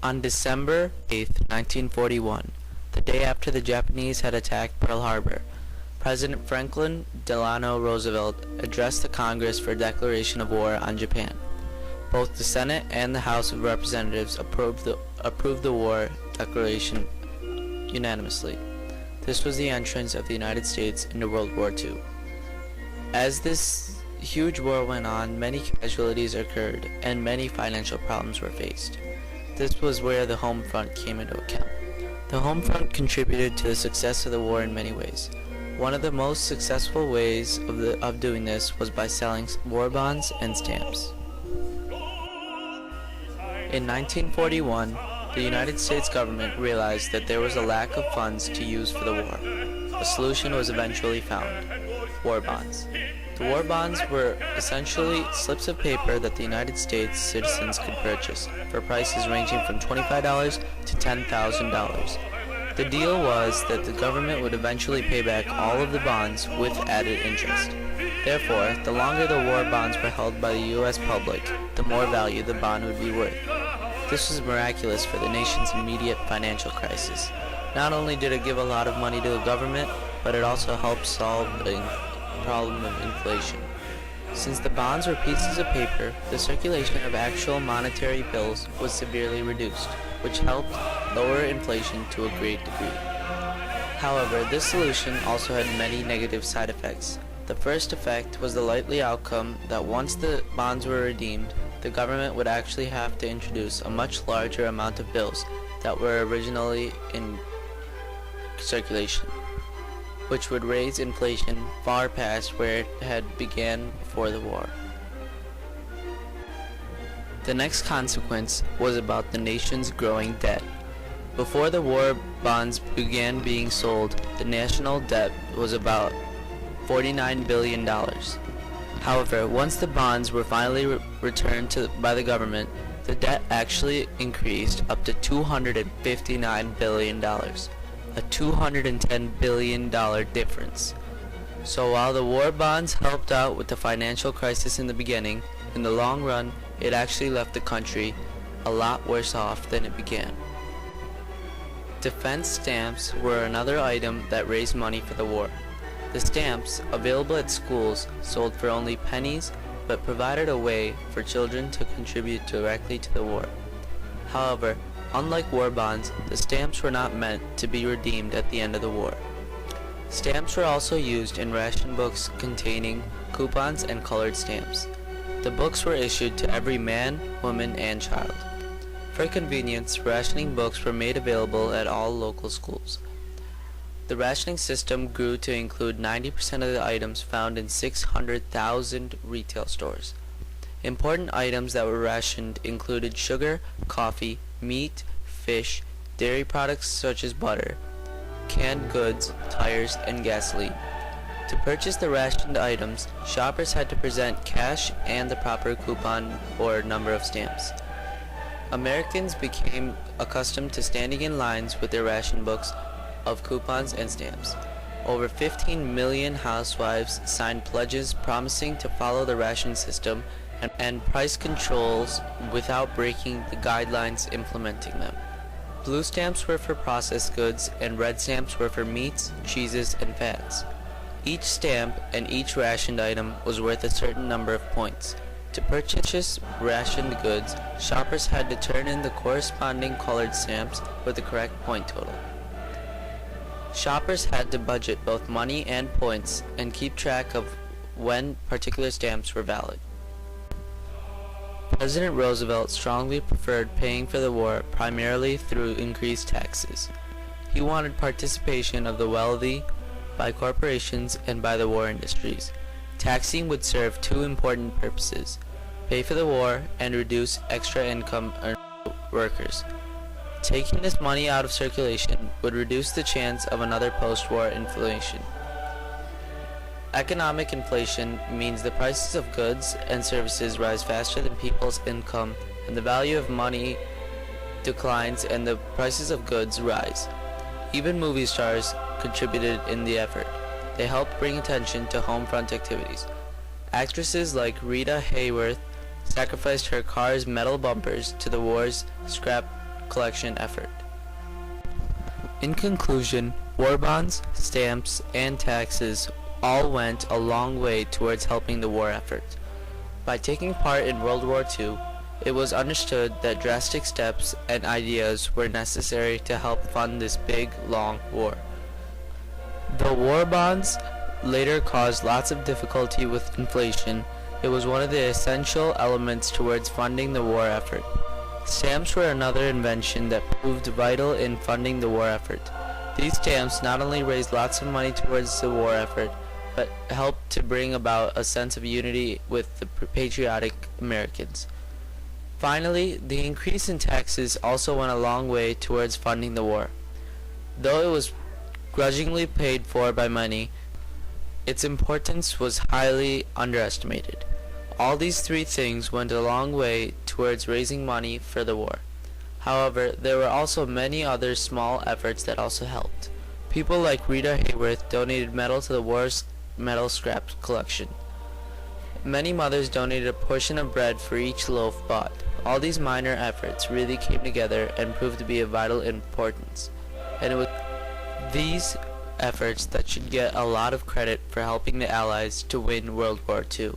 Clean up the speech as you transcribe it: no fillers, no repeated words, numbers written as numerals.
On December 8, 1941, the day after the Japanese had attacked Pearl Harbor, President Franklin Delano Roosevelt addressed the Congress for a declaration of war on Japan. Both the Senate and the House of Representatives approved the war declaration unanimously. This was the entrance of the United States into World War II. As this huge war went on, many casualties occurred and many financial problems were faced. This was where the Homefront came into account. The Homefront contributed to the success of the war in many ways. One of the most successful ways of doing this was by selling war bonds and stamps. In 1941, the United States government realized that there was a lack of funds to use for the war. A solution was eventually found: war bonds. The war bonds were essentially slips of paper that the United States citizens could purchase for prices ranging from $25 to $10,000. The deal was that the government would eventually pay back all of the bonds with added interest. Therefore, the longer the war bonds were held by the U.S. public, the more value the bond would be worth. This was miraculous for the nation's immediate financial crisis. Not only did it give a lot of money to the government, but it also helped solve the problem of inflation. Since the bonds were pieces of paper, the circulation of actual monetary bills was severely reduced, which helped lower inflation to a great degree. However, this solution also had many negative side effects. The first effect was the likely outcome that once the bonds were redeemed, the government would actually have to introduce a much larger amount of bills that were originally in circulation, which would raise inflation far past where it had began before the war. The next consequence was about the nation's growing debt. Before the war bonds began being sold, the national debt was about $49 billion. However, once the bonds were finally returned by the government, the debt actually increased up to $259 billion, a $210 billion difference. So while the war bonds helped out with the financial crisis in the beginning, in the long run, it actually left the country a lot worse off than it began. Defense stamps were another item that raised money for the war. The stamps, available at schools, sold for only pennies, but provided a way for children to contribute directly to the war. However, unlike war bonds, the stamps were not meant to be redeemed at the end of the war. Stamps were also used in ration books containing coupons and colored stamps. The books were issued to every man, woman, and child. For convenience, rationing books were made available at all local schools. The rationing system grew to include 90% of the items found in 600,000 retail stores. Important items that were rationed included sugar, coffee, meat, fish, dairy products such as butter, canned goods, tires, and gasoline. To purchase the rationed items, shoppers had to present cash and the proper coupon or number of stamps. Americans became accustomed to standing in lines with their ration books of coupons and stamps. Over 15 million housewives signed pledges promising to follow the ration system and price controls without breaking the guidelines implementing them. Blue stamps were for processed goods and red stamps were for meats, cheeses, and fats. Each stamp and each rationed item was worth a certain number of points. To purchase rationed goods, shoppers had to turn in the corresponding colored stamps with the correct point total. Shoppers had to budget both money and points and keep track of when particular stamps were valid. President Roosevelt strongly preferred paying for the war primarily through increased taxes. He wanted participation of the wealthy by corporations and by the war industries. Taxing would serve two important purposes: pay for the war and reduce extra income earned by workers. Taking this money out of circulation would reduce the chance of another post-war inflation. Economic inflation means the prices of goods and services rise faster than people's income, and the value of money declines and the prices of goods rise. Even movie stars contributed in the effort. They helped bring attention to Homefront activities. Actresses like Rita Hayworth sacrificed her car's metal bumpers to the war's scrap collection effort. In conclusion, war bonds, stamps, and taxes all went a long way towards helping the war effort. By taking part in World War II, it was understood that drastic steps and ideas were necessary to help fund this big, long war. Though war bonds later caused lots of difficulty with inflation, it was one of the essential elements towards funding the war effort. Stamps were another invention that proved vital in funding the war effort. These stamps not only raised lots of money towards the war effort, but helped to bring about a sense of unity with the patriotic Americans. Finally, the increase in taxes also went a long way towards funding the war. Though it was grudgingly paid for by many, its importance was highly underestimated. All these three things went a long way towards raising money for the war. However, there were also many other small efforts that also helped. People like Rita Hayworth donated metal to the war's metal scrap collection. Many mothers donated a portion of bread for each loaf bought. All these minor efforts really came together and proved to be of vital importance. And it was these efforts that should get a lot of credit for helping the Allies to win World War II.